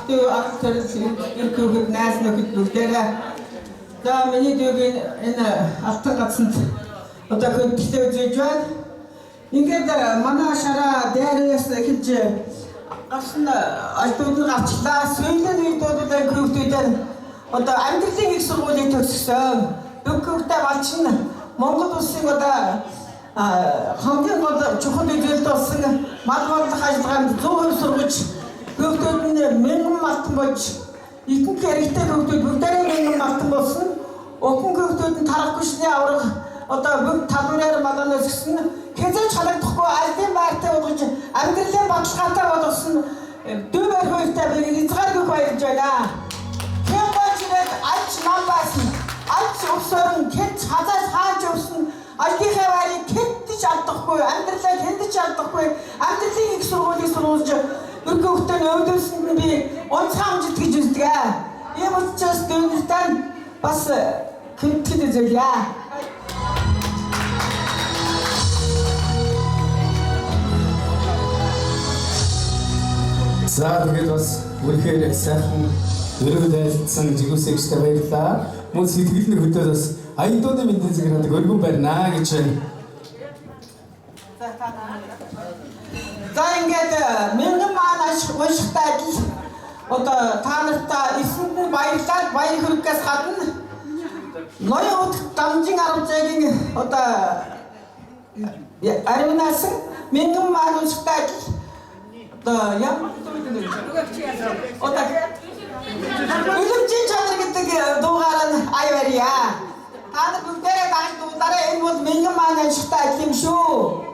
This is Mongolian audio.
Ардуу ард төрөлхөд найс нөхөд бүгдээрээ за миний дүүгийн энэ алтан гацсанд одоо хөдөлгөөн үзэж байна. Ингээд манай шараа дээрээс эхэлж гарсан альбомд гарчлаа. Сүүлийн үед бол хүүхдүүдээр одоо амьдралын их сургуулийг төгссөн. Бүгдээ малчин Монгол улсын одоо хамгийн гол чухал үзэлт болсон мал борлох ажиллагаанд 100% сургаж хүүхдүүд нь мянган малтан болж ихэнх хэрэгтэй хүүхдүүд бүгдээрээ мянган малтан болсон. Охин хүүхдүүд нь тарах хүчний авраг одоо бүгд талбараар маланаас гисэн хэзээ чалагдахгүй альбин байртай болгож амьдралын баталгаатай болгосон дүүмэр хоёртай би хязгааргүй баярлж байна. Хэмбажрээд аль нам басан аль өсөрн хэд хазаас хааж өгсөн альдийнхээ байрыг хэдэж алдахгүй амьдралаа хэдэж алдахгүй амьдралын их сургуулийг сурулж бүгдөө өвдөлсөнд нь би онцгой гэж үздэг. Ийм учраас дүүнэртэн бас хэмтгэл зүйлээ. За тэгээд бас үнэхээр сайхан өргөд айлтсан жигүүсэгчтэй баярлалаа. Мөн сэтгэлний хөдөөс бас аяндууны мэндийн зэрэг өргөн барина гэж байна. За ингээд мянган маань уншихтай адил одоо та нартай эсэнд нь баярлалаа. Баяр хүргээс гадна ноён удаа дамжин аргагийн одоо ариунаас мянган маань уншихтай адил одоо ямар одоо үлэмжийн чанар гэдэг дуугаар нь ай барья. Та нар бүгдээрээ дагаж дуулаарай. Энэ бол мянган маань уншихтай адил юм шүү.